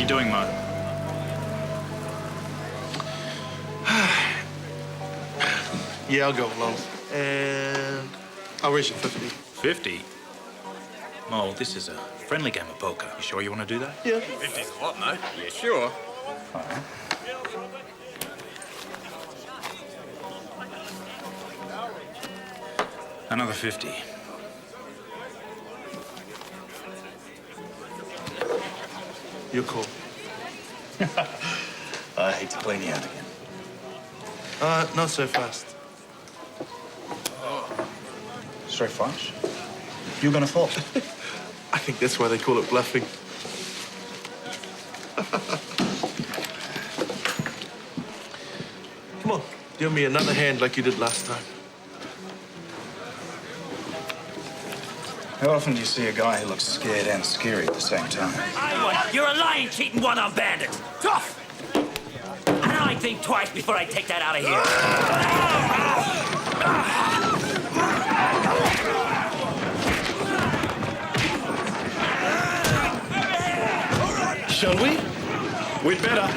you doing, Mo? Yeah, I'll go along. And I'll raise you 50. 50? Mo, this is a friendly game of poker. You sure you want to do that? Yeah. 50's a lot, Mo. Yeah, sure. All right. Another 50. You're cool. I hate to clean you out again. Not so fast. Straight flush? You're gonna fall. I think that's why they call it bluffing. Come on, deal me another hand like you did last time. How often do you see a guy who looks scared and scary at the same time? You're a lying, cheating, one-armed bandit. Tough! And I think twice before I take that out of here. Shall we? We'd better.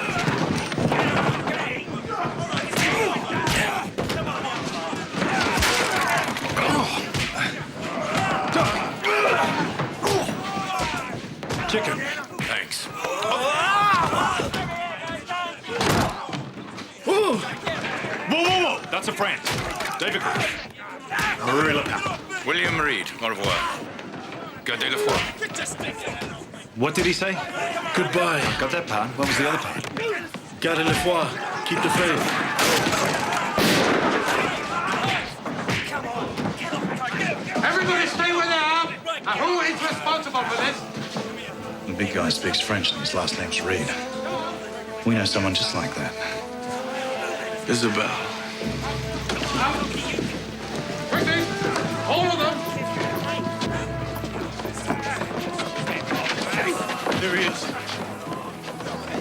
Chicken. Thanks. Whoa, whoa, whoa! That's a friend. David. Marilla. William Reed, au revoir. Gardez le foi. What did he say? Goodbye. Got that part. What was the other part? Garde le foi. Keep the faith. Everybody stay where they are. And who is responsible for this? The big guy speaks French and his last name's Reed. We know someone just like that. Isabelle. Quickly, all of them. There he is.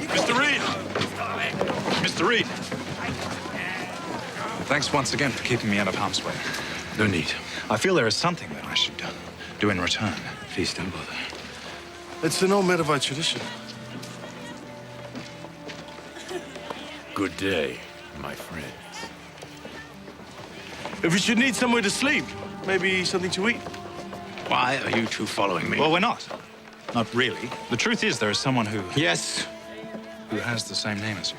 Mr. Reed! Mr. Reed! Thanks once again for keeping me out of harm's way. No need. I feel there is something that I should do in return. Please don't bother. It's an old Medivite tradition. Good day, my friends. If you should need somewhere to sleep, maybe something to eat. Why are you two following me? Well, we're not. Not really. The truth is there is someone who Yes, has the same name as you.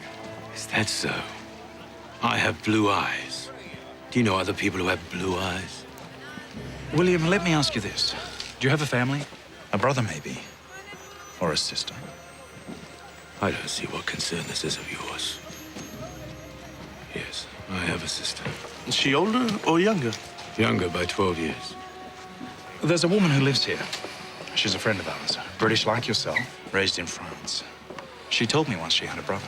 is that so? I have blue eyes. Do you know other people who have blue eyes? William, let me ask you this. Do you have a family? A brother, maybe? Or a sister? I don't see what concern this is of yours. Yes, I have a sister. Is she older or younger? Younger by 12 years. There's a woman who lives here. She's a friend of ours. British like yourself, raised in France. She told me once she had a brother.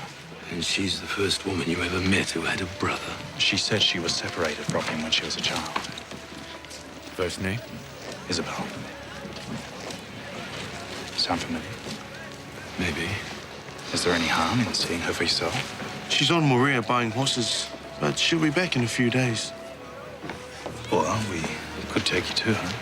And she's the first woman you ever met who had a brother. She said she was separated from him when she was a child. First name? Isabelle. Sound familiar? Maybe. Is there any harm in seeing her for yourself? She's on Morea buying horses, but she'll be back in a few days. Well, we could take you to her.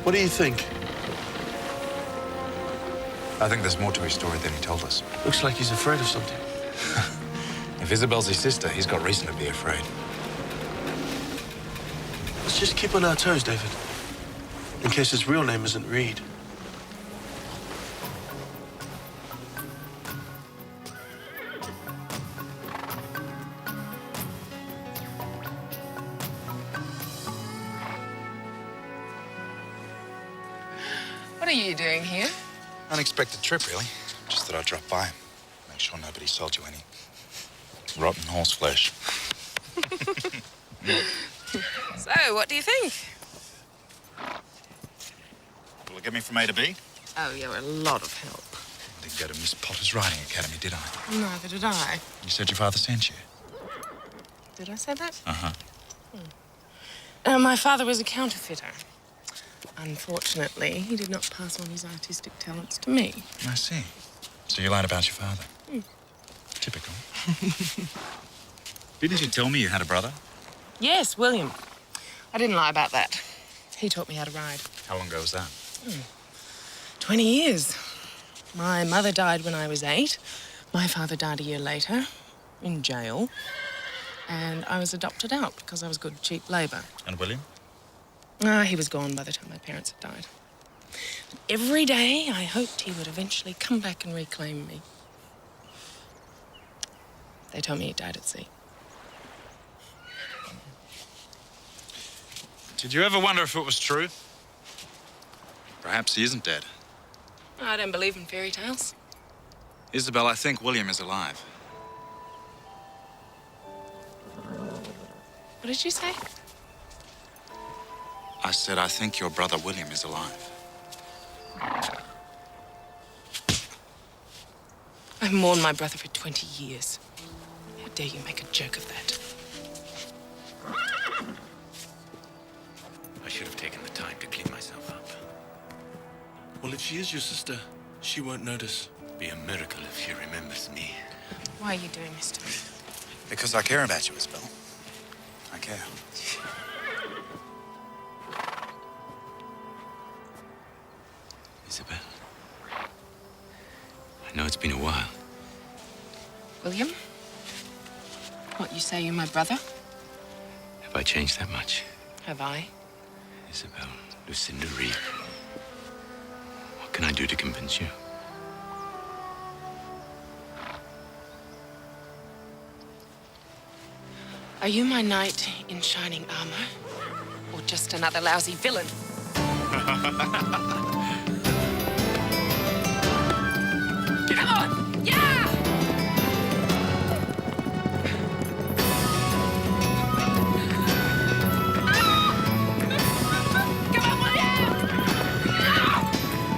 What do you think? I think there's more to his story than he told us. Looks like he's afraid of something. If Isabelle's his sister, he's got reason to be afraid. Let's just keep on our toes, David. In case his real name isn't Reed. What are you doing here? Unexpected trip, really. Just thought I'd drop by. Make sure nobody sold you any rotten horse flesh. So, what do you think? Will it get me from A to B? Oh, you're a lot of help. I didn't go to Miss Potter's Riding Academy, did I? Neither did I. You said your father sent you. Did I say that? Uh-huh. My father was a counterfeiter. Unfortunately, he did not pass on his artistic talents to me. I see. So you lied about your father? Typical. Didn't you tell me you had a brother? Yes, William. I didn't lie about that. He taught me how to ride. How long ago was that? 20 years. My mother died when I was 8. My father died a year later, in jail. And I was adopted out because I was good, cheap labour. And William? He was gone by the time my parents had died. But every day, I hoped he would eventually come back and reclaim me. They told me he died at sea. Did you ever wonder if it was true? Perhaps he isn't dead. I don't believe in fairy tales. Isabelle, I think William is alive. What did you say? I said, I think your brother William is alive. I've mourned my brother for 20 years. How dare you make a joke of that? I should have taken the time to clean myself up. Well, if she is your sister, she won't notice. Be a miracle if she remembers me. Why are you doing this to me? Because I care about you, Isabelle. I care. Isabelle, I know it's been a while. William? What, you say you're my brother? Have I changed that much? Have I? Isabelle, Lucinda Reed. What can I do to convince you? Are you my knight in shining armor? Or just another lousy villain? Come on! Yeah! Come on, William!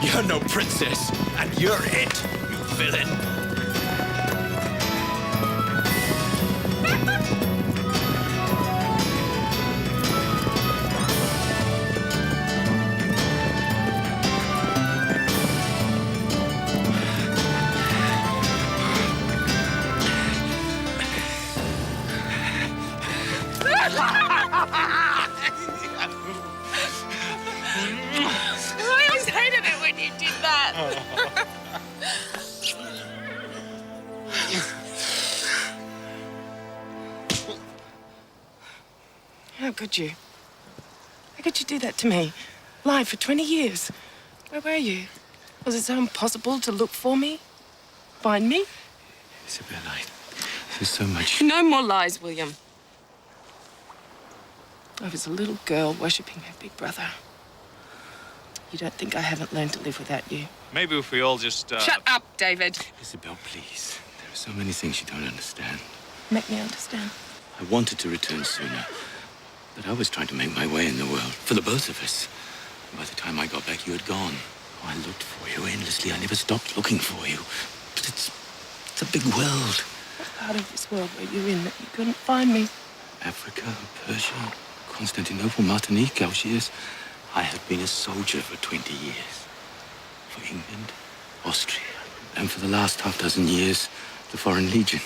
You're no princess, and you're it, you villain. I always hated it when you did that. How could you? How could you do that to me? Lied for 20 years. Where were you? Was it so impossible to look for me? Find me? Isabelle, there's so much. No more lies, William. I was a little girl worshipping her big brother. You don't think I haven't learned to live without you? Maybe if we all just, Shut up, David. Isabelle, please. There are so many things you don't understand. Make me understand. I wanted to return sooner, but I was trying to make my way in the world for the both of us. By the time I got back, you had gone. Oh, I looked for you endlessly. I never stopped looking for you. But it's a big world. What part of this world were you in that you couldn't find me? Africa, Persia, Constantinople, Martinique, Algiers. I had been a soldier for 20 years. For England, Austria, and for the last half dozen years, the Foreign Legion.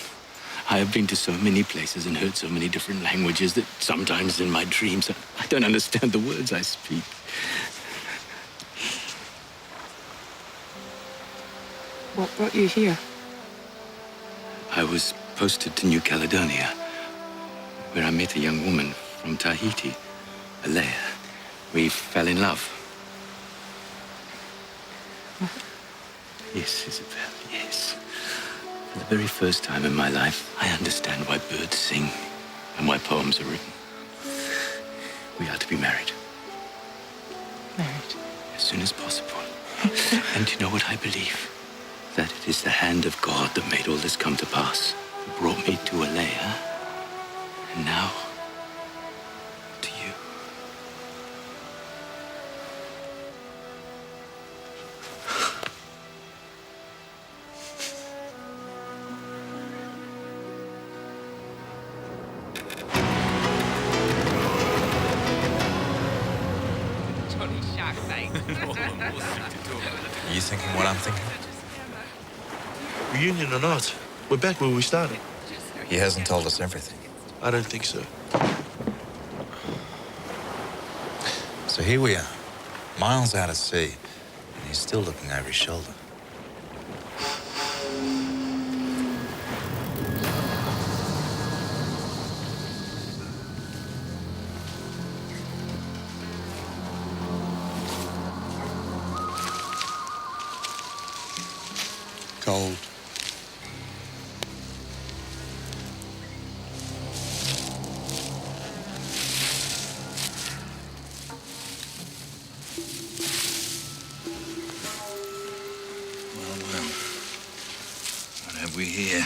I have been to so many places and heard so many different languages that sometimes in my dreams I don't understand the words I speak. What brought you here? I was posted to New Caledonia, where I met a young woman from Tahiti, Alea. We fell in love. Yes, Isabelle, yes. For the very first time in my life, I understand why birds sing and why poems are written. We are to be married. Married. As soon as possible. And you know what I believe? That it is the hand of God that made all this come to pass. It brought me to Alea. And now, to you. Are you thinking what I'm thinking? Reunion or not, we're back where we started. He hasn't told us everything. I don't think so. So here we are, miles out at sea, and he's still looking over his shoulder. Cold. Well, what have we here?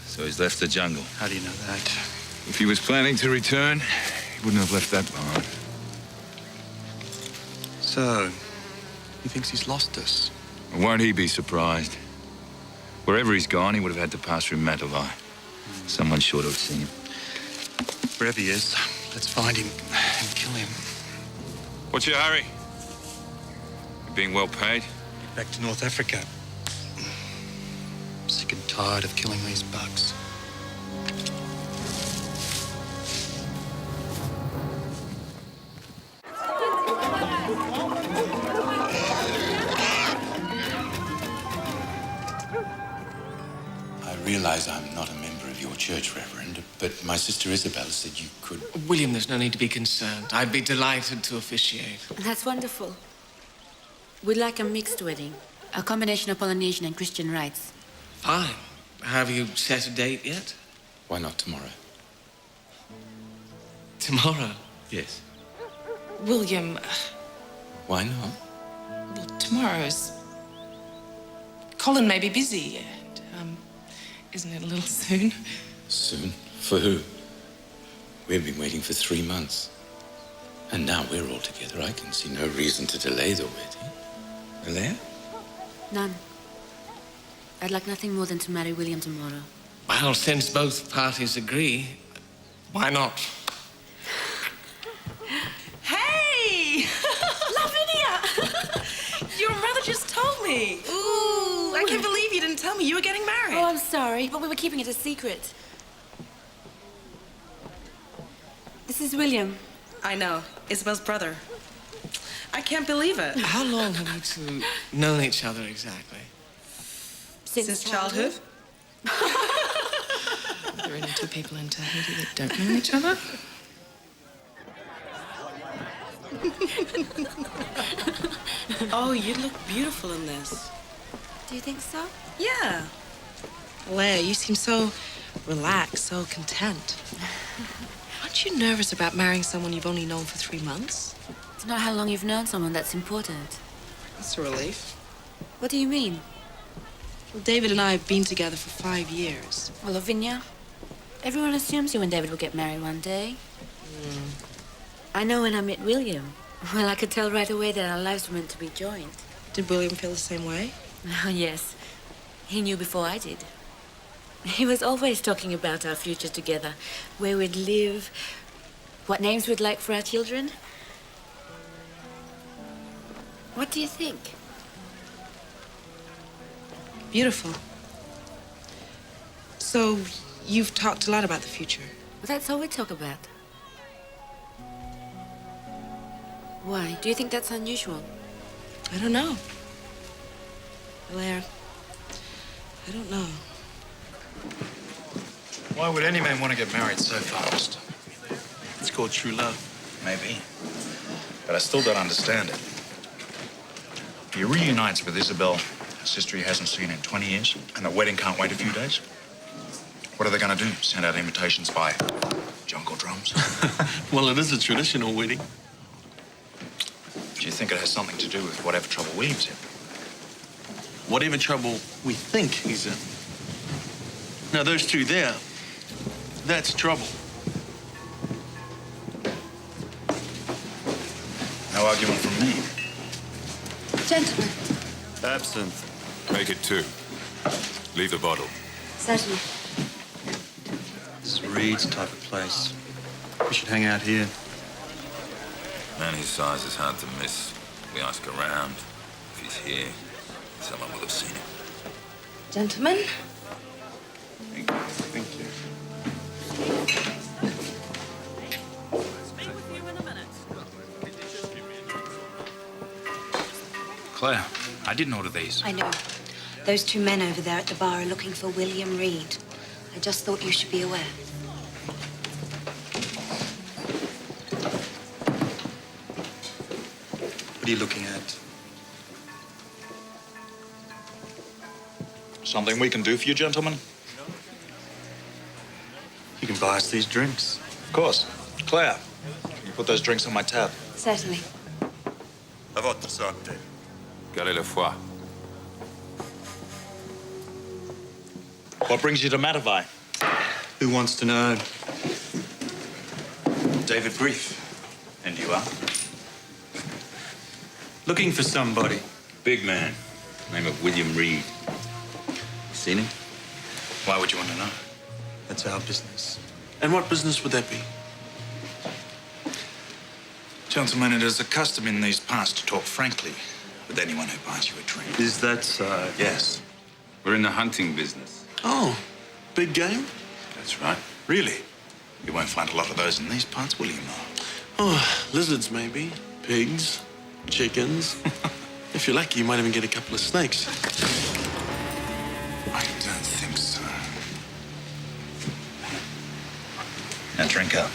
So he's left the jungle. How do you know that? If he was planning to return, he wouldn't have left that far. So, he thinks he's lost us. Won't he be surprised? Wherever he's gone, he would have had to pass through Matalai. Someone sure to have seen him. Wherever he is, let's find him and kill him. What's your hurry? You're being well paid? Back to North Africa. Sick and tired of killing these bugs. I realize I'm not a member of your church, Reverend, but my sister Isabelle said you could... William, there's no need to be concerned. I'd be delighted to officiate. That's wonderful. We'd like a mixed wedding. A combination of Polynesian and Christian rites. Fine. Have you set a date yet? Why not tomorrow? Tomorrow? Yes. William, Why not? well, tomorrow's... Colin may be busy, and, isn't it a little soon? Soon? For who? We've been waiting for 3 months. And now we're all together. I can see no reason to delay the wedding. Alea? None. I'd like nothing more than to marry William tomorrow. Well, since both parties agree, why not? Hey! Lavinia! Your mother just told me. Ooh, I can't believe you didn't tell me you were getting married. Oh, I'm sorry, but we were keeping it a secret. This is William. I know. Isabel's brother. I can't believe it. How long have you two known each other exactly? Since childhood? Are there any two people in Tahiti that don't know each other? Oh, you look beautiful in this. Do you think so? Yeah. Leia, you seem so relaxed, so content. Aren't you nervous about marrying someone you've only known for 3 months? It's not how long you've known someone that's important. That's a relief. What do you mean? Well, David and I have been together for 5 years. Well, Lavinia, everyone assumes you and David will get married one day. I know when I met William. Well, I could tell right away that our lives were meant to be joined. Did William feel the same way? Oh, yes. He knew before I did. He was always talking about our future together, where we'd live, what names we'd like for our children. What do you think? Beautiful. So, You've talked a lot about the future. Well, that's all we talk about. Why? Do you think that's unusual? I don't know. Blair, I don't know. Why would any man want to get married so fast? It's called true love. Maybe. But I still don't understand it. He reunites with Isabelle, a sister he hasn't seen in 20 years, and the wedding can't wait a few days. What are they going to do? Send out invitations by jungle drums? Well, it is a traditional wedding. Do you think it has something to do with whatever trouble William's in? Whatever trouble we think he's in. Now, those two there, that's trouble. No argument from me. Gentlemen. Absinthe. Make it 2. Leave the bottle. Certainly. This is Reed's type of place. We should hang out here. Man his size is hard to miss. We ask around. If he's here, someone will have seen him. Gentlemen. Thank you. Claire, I didn't order these. I know. Those 2 men over there at the bar are looking for William Reed. I just thought you should be aware. What are you looking at? Something we can do for you, gentlemen? You can buy us these drinks. Of course. Claire, can you put those drinks on my tab? Certainly. A votre santé. Gardez le foie. What brings you to Matavai? Who wants to know? David Brief. And you are? Looking for somebody. Big man. Name of William Reed. Seen him? Why would you want to know? That's our business. And what business would that be? Gentlemen, it is a custom in these parts to talk frankly with anyone who buys you a drink. Is that so? Yes. We're in the hunting business. Oh, big game? That's right. Really? You won't find a lot of those in these parts, will you, Ma? Oh, lizards maybe, pigs, chickens. If you're lucky, you might even get a couple of snakes. I don't think so. Now drink up.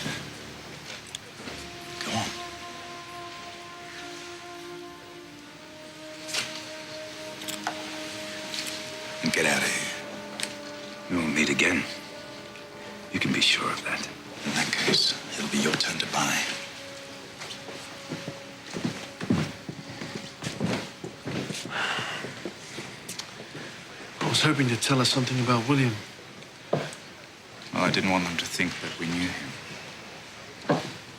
Go on. And get out of here. We won't meet again. You can be sure of that. In that case, it'll be your turn to buy. I was hoping to tell us something about William. Well, I didn't want them to think that we knew him.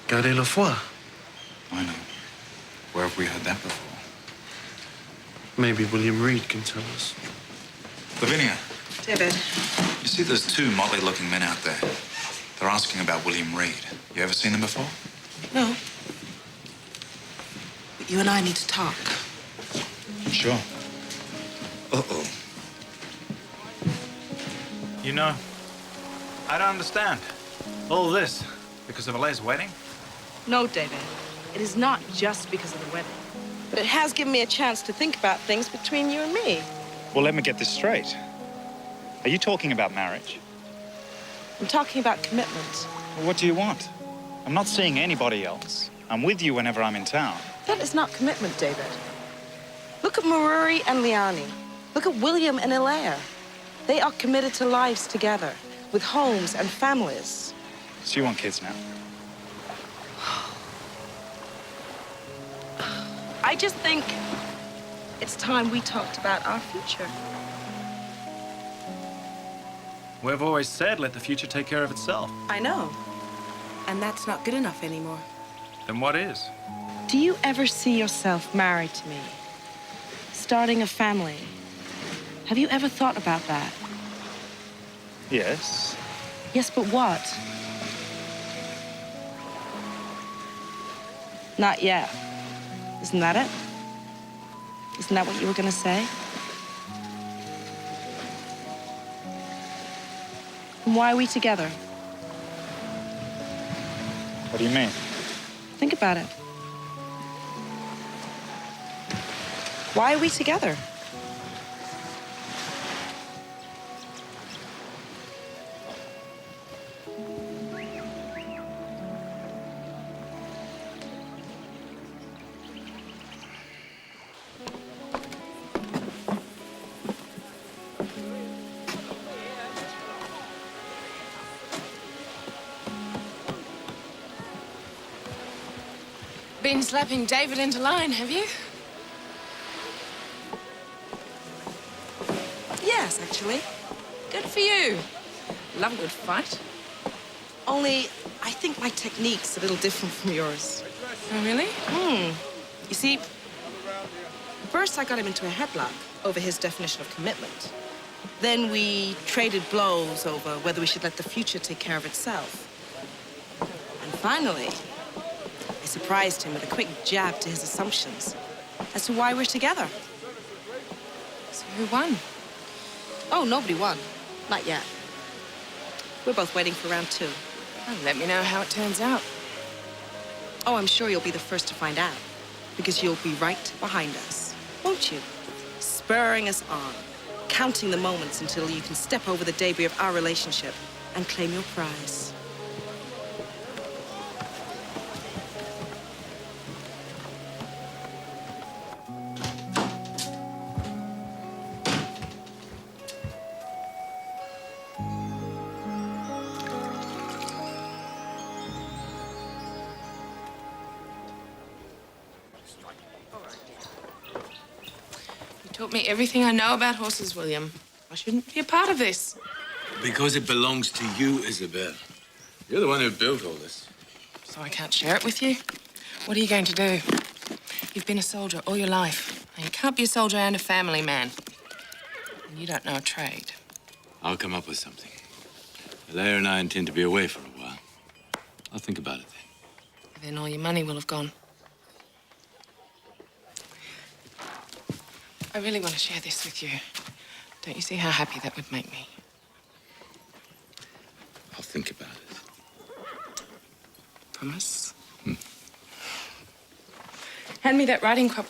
Gardez le foie. I know. Where have we heard that before? Maybe William Reed can tell us. Lavinia, David. you see those 2 motley-looking men out there? They're asking about William Reed. You ever seen them before? No. But you and I need to talk. Sure. Uh-oh. You know, I don't understand. All this because of Alai's wedding? No, David. It is not just because of the wedding. But it has given me a chance to think about things between you and me. Well, let me get this straight. Are you talking about marriage? I'm talking about commitment. Well, what do you want? I'm not seeing anybody else. I'm with you whenever I'm in town. That is not commitment, David. Look at Maruri and Liani. Look at William and Ilaire. They are committed to lives together, with homes and families. So you want kids now? I just think it's time we talked about our future. We've always said let the future take care of itself. I know. And that's not good enough anymore. Then what is? Do you ever see yourself married to me? Starting a family? Have you ever thought about that? Yes. Yes, but what? Not yet. Isn't that it? Isn't that what you were gonna say? Then why are we together? What do you mean? Think about it. Why are we together? Been slapping David into line, have you? Yes, actually. Good for you. Love a good fight. Only, I think my technique's a little different from yours. Oh, really? You see, first I got him into a headlock over his definition of commitment. Then we traded blows over whether we should let the future take care of itself. And finally, I surprised him with a quick jab to his assumptions as to why we're together. So who won? Oh, nobody won. Not yet. We're both waiting for round 2. Well, let me know how it turns out. Oh, I'm sure you'll be the first to find out, because you'll be right behind us, won't you? Spurring us on, counting the moments until you can step over the debris of our relationship and claim your prize. Taught me everything I know about horses, William. I shouldn't be a part of this. Because it belongs to you, Isabelle. You're the one who built all this. So I can't share it with you? What are you going to do? You've been a soldier all your life. And you can't be a soldier and a family man. And you don't know a trade. I'll come up with something. Alaire and I intend to be away for a while. I'll think about it then. Then all your money will have gone. I really want to share this with you. Don't you see how happy that would make me? I'll think about it. Promise? Hand me that riding crop.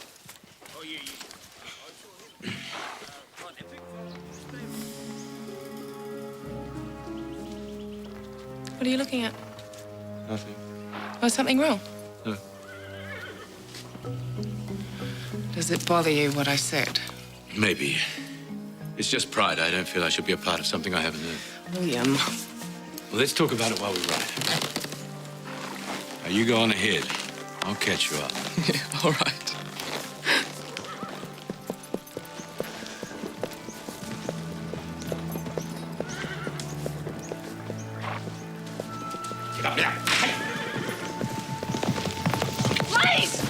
What are you looking at? Nothing. Oh, something wrong? No. Does it bother you what I said? Maybe. It's just pride. I don't feel I should be a part of something I haven't earned. William. Well, let's talk about it while we ride. Now, you go on ahead. I'll catch you up. Yeah, all right. Get up now. Please!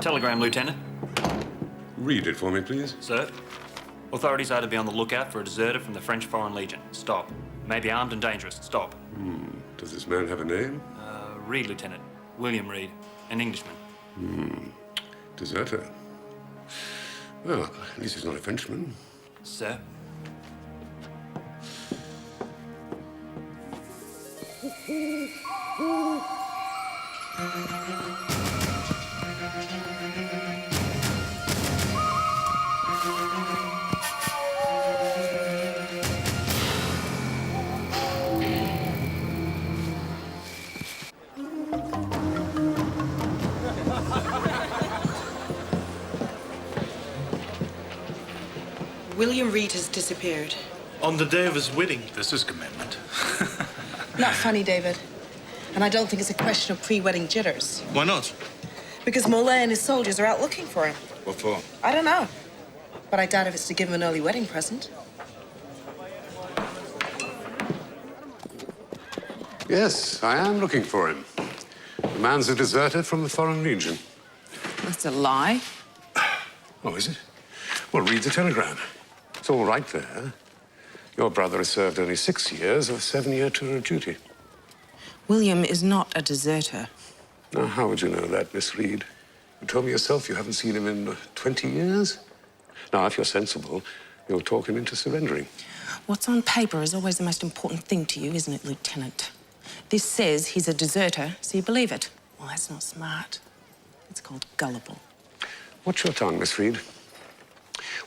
Telegram, Lieutenant. Read it for me, please. Sir. Authorities are to be on the lookout for a deserter from the French Foreign Legion. Stop. May be armed and dangerous. Stop. Does this man have a name? Reed, Lieutenant. William Reed. An Englishman. Deserter. Well, at least he's not a Frenchman. Sir. William Reed has disappeared. On the day of his wedding. This is commitment. Not funny, David. And I don't think it's a question of pre-wedding jitters. Why not? Because Mollet and his soldiers are out looking for him. What for? I don't know. But I doubt if it's to give him an early wedding present. Yes, I am looking for him. The man's a deserter from the Foreign Legion. That's a lie. Oh, is it? Well, read the telegram. It's all right there. Your brother has served only 6 years of a 7-year tour of duty. William is not a deserter. Now, how would you know that, Miss Reed? You told me yourself you haven't seen him in 20 years. Now, if you're sensible, you'll talk him into surrendering. What's on paper is always the most important thing to you, isn't it, Lieutenant? This says he's a deserter, so you believe it. Well, that's not smart. It's called gullible. Watch your tongue, Miss Reed.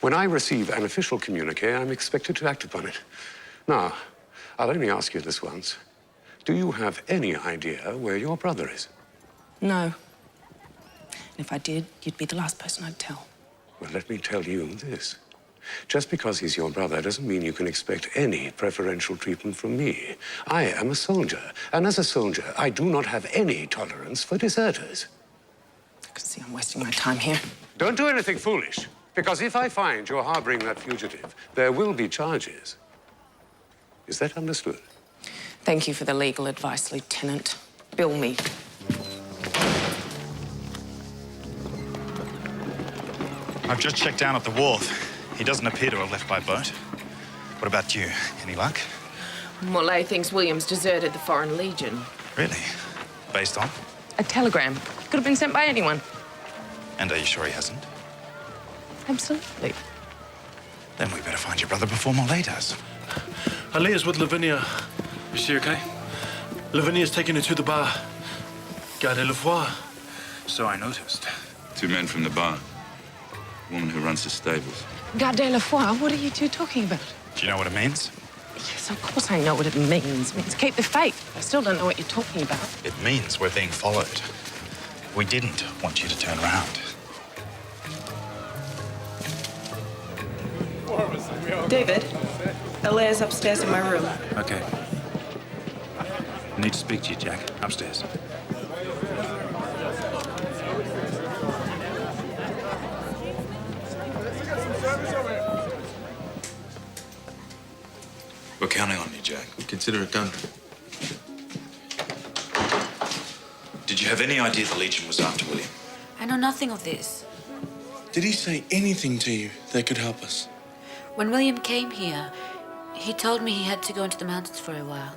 When I receive an official communique, I'm expected to act upon it. Now, I'll only ask you this once. Do you have any idea where your brother is? No. And if I did, you'd be the last person I'd tell. Well, let me tell you this. Just because he's your brother doesn't mean you can expect any preferential treatment from me. I am a soldier, and as a soldier, I do not have any tolerance for deserters. I can see I'm wasting my time here. Don't do anything foolish, because if I find you're harboring that fugitive, there will be charges. Is that understood? Thank you for the legal advice, Lieutenant. Bill me. I've just checked down at the wharf. He doesn't appear to have left by boat. What about you? Any luck? Mollet thinks William's deserted the Foreign Legion. Really? Based on? A telegram. Could have been sent by anyone. And are you sure he hasn't? Absolutely. Then we better find your brother before Mollet does. Alea's with Lavinia. Is she okay? Lavinia's taking her to the bar. Gardez le foie. So I noticed. 2 men from the bar. Woman who runs the stables. Gardez le foie? What are you two talking about? Do you know what it means? Yes, of course I know what it means. It means keep the faith. I still don't know what you're talking about. It means we're being followed. We didn't want you to turn around. David, Alea's upstairs in my room. Okay. I need to speak to you, Jack. Upstairs. We're counting on you, Jack. Consider it done. Did you have any idea the Legion was after William? I know nothing of this. Did he say anything to you that could help us? When William came here, he told me he had to go into the mountains for a while.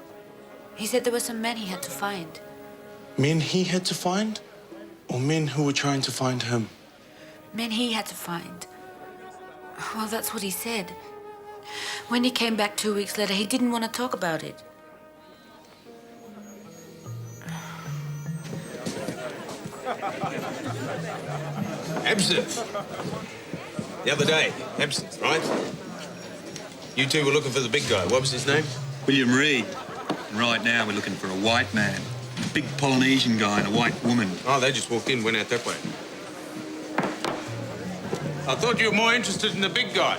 He said there were some men he had to find. Men he had to find? Or men who were trying to find him? Men he had to find. Well, that's what he said. When he came back 2 weeks later, he didn't want to talk about it. Absinthe. The other day, absinthe, right? You two were looking for the big guy. What was his name? William Reed. And right now we're looking for a white man. A big Polynesian guy and a white woman. Oh, they just walked in, went out that way. I thought you were more interested in the big guy.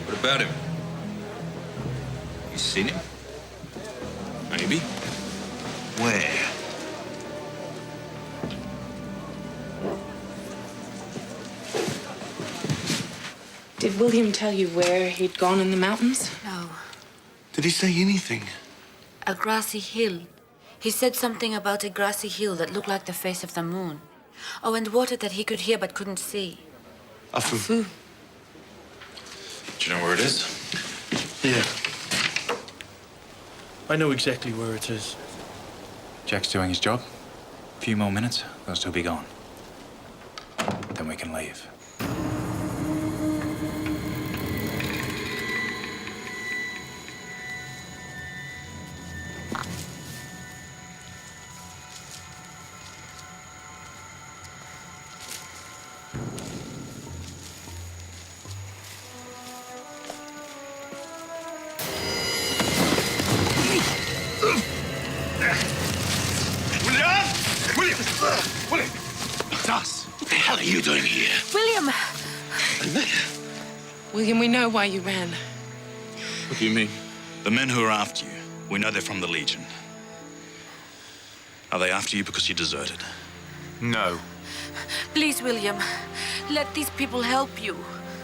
What about him? You seen him? Maybe. Where? Did William tell you where he'd gone in the mountains? No. Did he say anything? A grassy hill. He said something about a grassy hill that looked like the face of the moon. Oh, and water that he could hear but couldn't see. Afu. Do you know where it is? Yeah. I know exactly where it is. Jack's doing his job. A few more minutes, they'll still be gone. Then we can leave. William! It's us! What the hell are you doing here? William! William, we know why you ran. What do you mean? The men who are after you, we know they're from the Legion. Are they after you because you deserted? No. Please, William, let these people help you.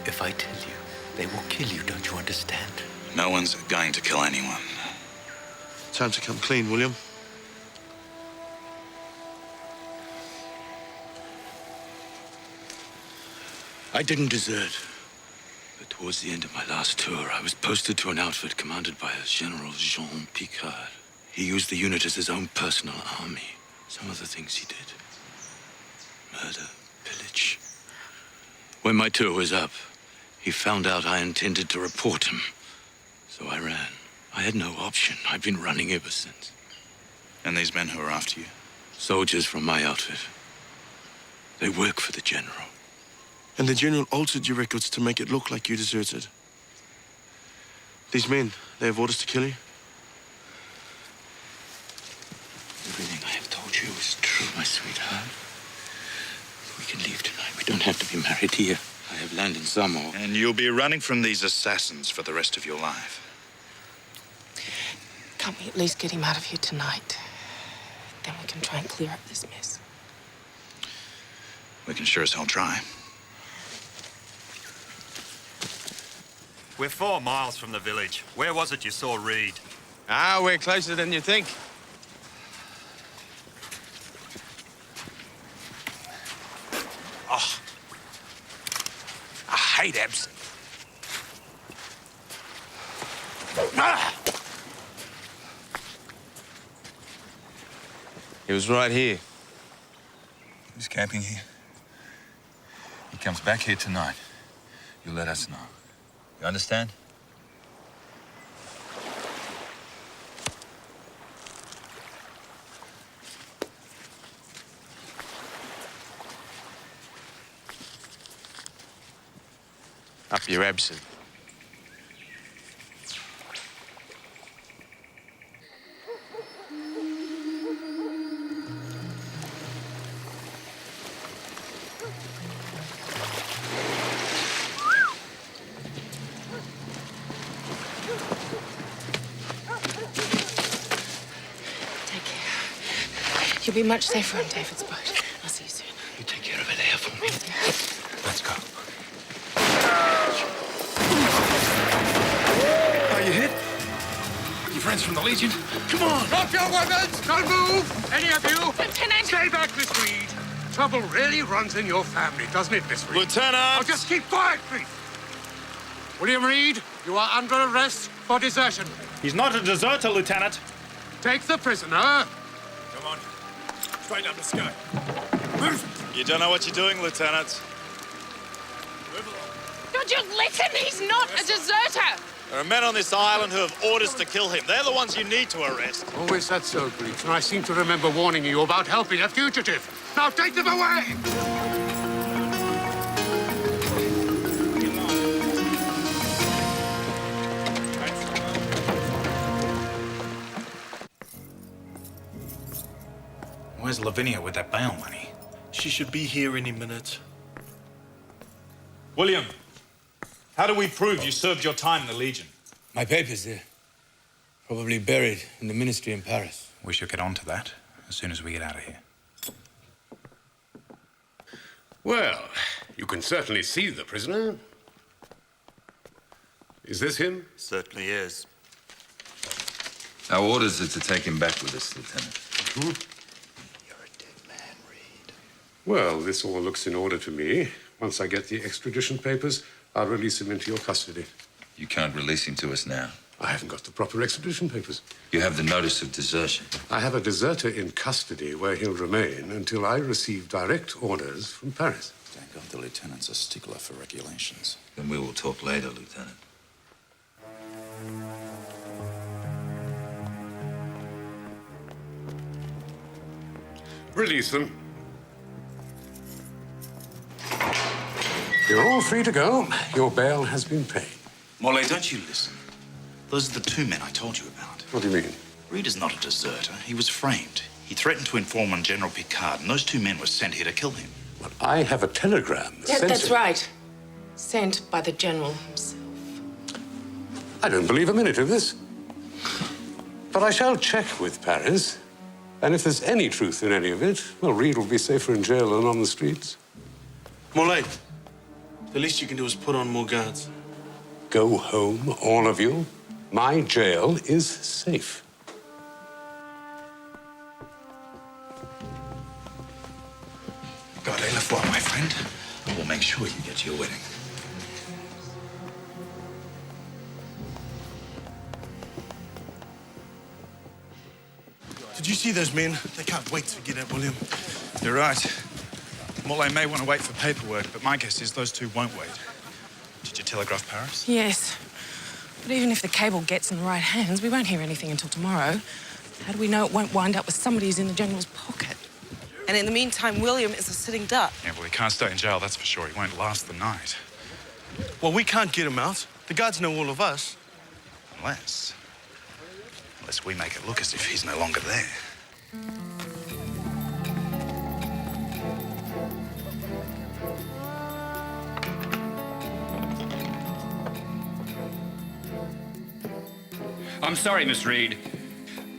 If I tell you, they will kill you, don't you understand? No one's going to kill anyone. Time to come clean, William. I didn't desert. But towards the end of my last tour, I was posted to an outfit commanded by a General Jean Picard. He used the unit as his own personal army. Some of the things he did. Murder, pillage. When my tour was up, he found out I intended to report him. So I ran. I had no option. I've been running ever since. And these men who are after you? Soldiers from my outfit. They work for the General. And the General altered your records to make it look like you deserted. These men, they have orders to kill you? Everything I have told you is true, my sweetheart. We can leave tonight. We don't have to be married here. I have land in Samoa. And you'll be running from these assassins for the rest of your life. Can't we at least get him out of here tonight? Then we can try and clear up this mess. We can sure as hell try. We're 4 miles from the village. Where was it you saw Reed? Ah, we're closer than you think. Oh, I hate absinthe. Ah! He was right here. He's camping here. He comes back here tonight. You let us know. You understand? Up your absinthe. Take care. You'll be much safer on David's boat. I'll see you soon. You take care of it there for me. Let's go. Are you hit? You friends from the Legion? Come on! Drop your weapons! Don't move! Any of you! Lieutenant! Stay back, Miss Reed. Trouble really runs in your family, doesn't it, Miss Reed? Lieutenant! Now just keep quiet, please. William Reed, you are under arrest for desertion. He's not a deserter, Lieutenant. Take the prisoner. Come on. Straight up the sky. Move! You don't know what you're doing, Lieutenant. Don't you listen? He's not a deserter! There are men on this island who have orders to kill him. They're the ones you need to arrest. Oh, is that so, Breach? And I seem to remember warning you about helping a fugitive. Now take them away! Where's Lavinia with that bail money? She should be here any minute. William, how do we prove you served your time in the Legion? My papers there. Probably buried in the ministry in Paris. We should get on to that as soon as we get out of here. Well, you can certainly see the prisoner. Is this him? Certainly is. Our orders are to take him back with us, Lieutenant. Hmm? Well, this all looks in order to me. Once I get the extradition papers, I'll release him into your custody. You can't release him to us now. I haven't got the proper extradition papers. You have the notice of desertion. I have a deserter in custody where he'll remain until I receive direct orders from Paris. Thank God the lieutenant's a stickler for regulations. Then we will talk later, Lieutenant. Release them. You're all free to go. Your bail has been paid. Morley, don't you listen. Those are the 2 men I told you about. What do you mean? Reed is not a deserter. He was framed. He threatened to inform on General Picard, and those 2 men were sent here to kill him. But I have a telegram. Yeah, sent that's to- right. Sent by the General himself. I don't believe a minute of this. But I shall check with Paris. And if there's any truth in any of it, well, Reed will be safer in jail than on the streets. Morley, the least you can do is put on more guards. Go home, all of you. My jail is safe. Gardez la foi, my friend. will make sure you get your wedding. Did you see those men? They can't wait to get at William. You're right. Morlaix may want to wait for paperwork, but my guess is those two won't wait. Did you telegraph Paris? Yes. But even if the cable gets in the right hands, we won't hear anything until tomorrow. How do we know it won't wind up with somebody who's in the General's pocket? And in the meantime, William is a sitting duck. Yeah, well, he can't stay in jail, that's for sure. He won't last the night. Well, we can't get him out. The guards know all of us. Unless we make it look as if he's no longer there. I'm sorry, Miss Reed.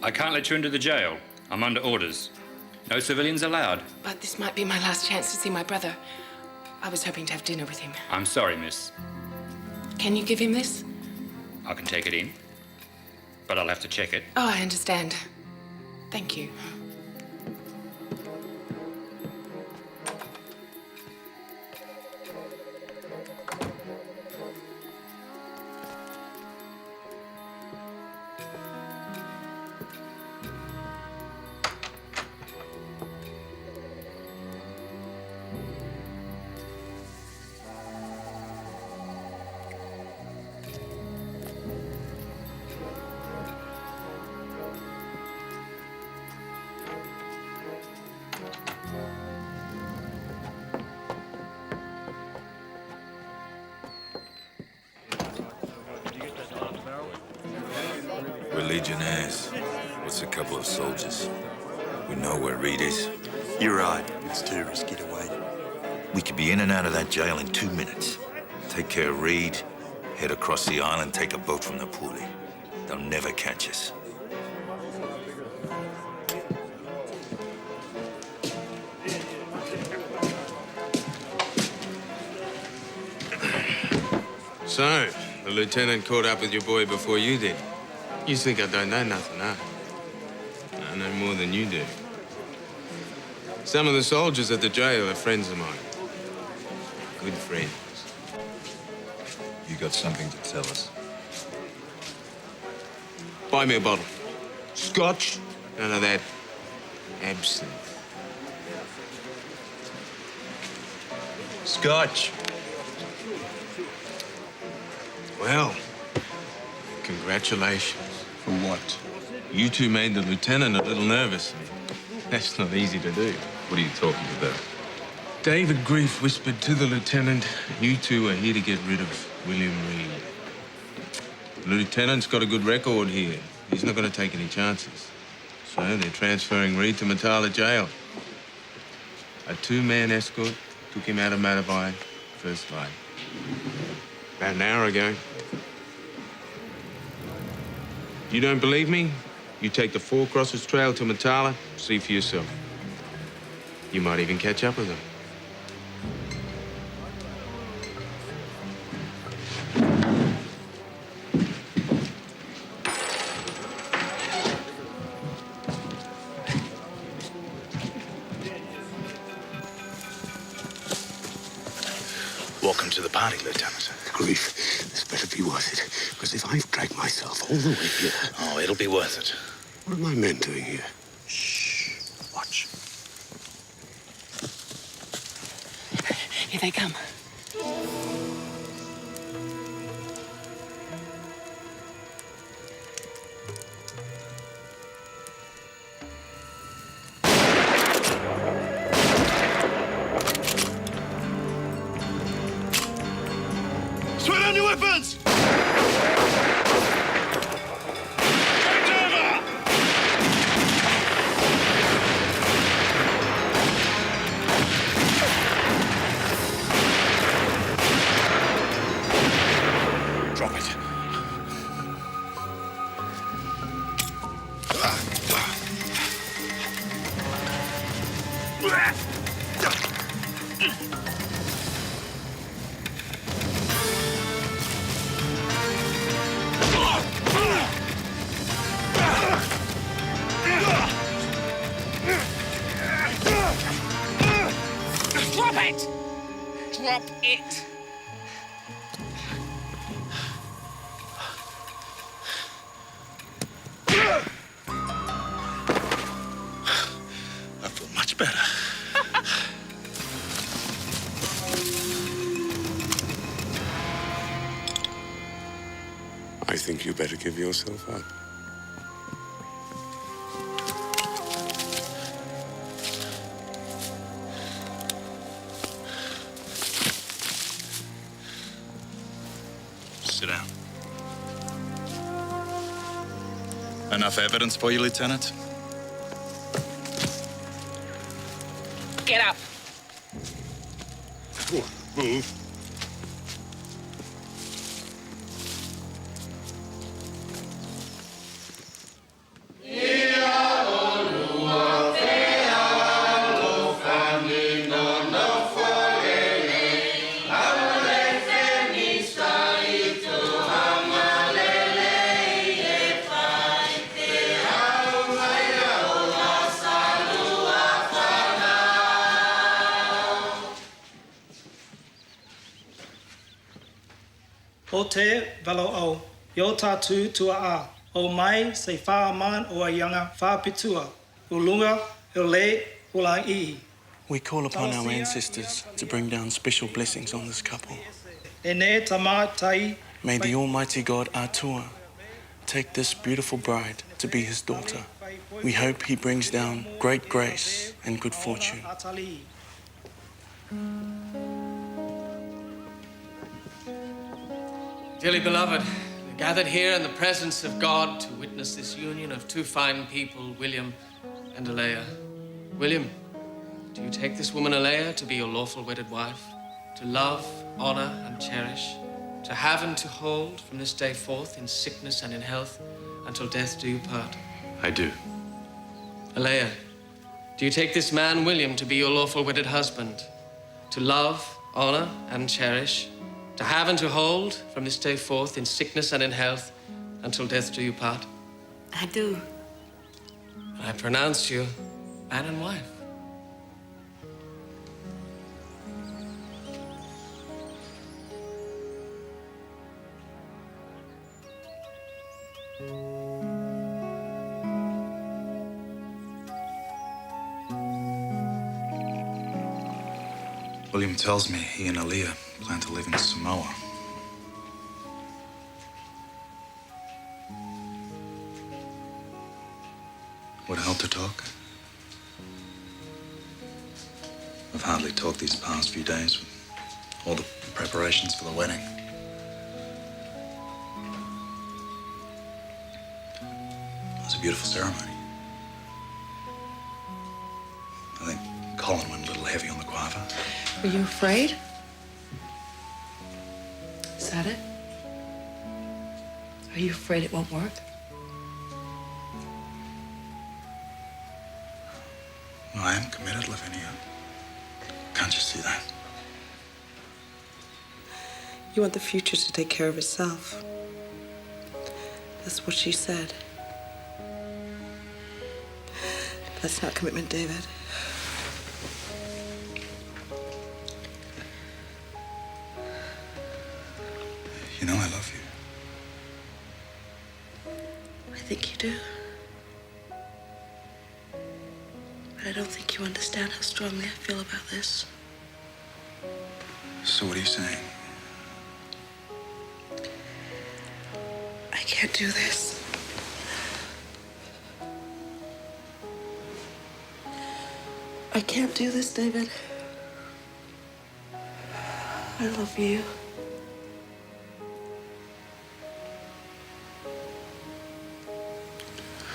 I can't let you into the jail. I'm under orders. No civilians allowed. But this might be my last chance to see my brother. I was hoping to have dinner with him. I'm sorry, miss. Can you give him this? I can take it in, but I'll have to check it. Oh, I understand. Thank you. We're legionnaires. What's a couple of soldiers? We know where Reed is. You're right. It's too risky to wait. We could be in and out of that jail in 2 minutes. Take care of Reed, head across the island, take a boat from the Puli. They'll never catch us. So, the lieutenant caught up with your boy before you did. You think I don't know nothing, huh? I know more than you do. Some of the soldiers at the jail are friends of mine. Good friends. You got something to tell us? Buy me a bottle. Scotch, none of that absinthe. Scotch. Well, congratulations. For what? You two made the lieutenant a little nervous. That's not easy to do. What are you talking about? David Grief whispered to the lieutenant, you two are here to get rid of William Reed. The lieutenant's got a good record here. He's not going to take any chances. So they're transferring Reed to Matala jail. A two-man escort took him out of Matavai first light. About an hour ago. You don't believe me? You take the Four Crosses Trail to Matala, see for yourself. You might even catch up with him. Welcome to the party, Lieutenant. Grief, this better be worth it, because if I've dragged myself all the way here... Oh, it'll be worth it. What are my men doing here? Watch. Here they come. Swing on your weapons! Drop it. Drop it! Drop it. I feel much better. I think you better give yourself up. Sit down. Enough evidence for you, Lieutenant? Get up. Move. O te valo au, yo tātu tua a, o mai se whaaman o a yanga whaapitua, ulunga, le, ulang ii. We call upon our ancestors to bring down special blessings on this couple. E ne tama tai, May the Almighty God Atua take this beautiful bride to be his daughter. We hope he brings down great grace and good fortune. atali. Dearly beloved, we're gathered here in the presence of God to witness this union of two fine people, William and Alea. William, do you take this woman Alea to be your lawful wedded wife, to love, honor, and cherish, to have and to hold from this day forth in sickness and in health, until death do you part? I do. Alea, do you take this man, William, to be your lawful wedded husband, to love, honor, and cherish, to have and to hold from this day forth in sickness and in health, until death do you part? I do. I pronounce you man and wife. William tells me he and Aaliyah plan to live in Samoa. Would it help to talk? I've hardly talked these past few days with all the preparations for the wedding. It was a beautiful ceremony. I think Colin went a little heavy on the guava. Were you afraid? Is that it? Are you afraid it won't work? Well, I am committed, Lavinia. Can't you see that? You want the future to take care of itself. That's what she said. That's not commitment, David. You know I love you. I think you do. But I don't think you understand how strongly I feel about this. So what are you saying? I can't do this. I can't do this, David. I love you.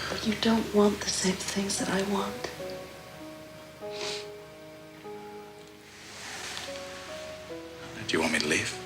But you don't want the same things that I want. Do you want me to leave?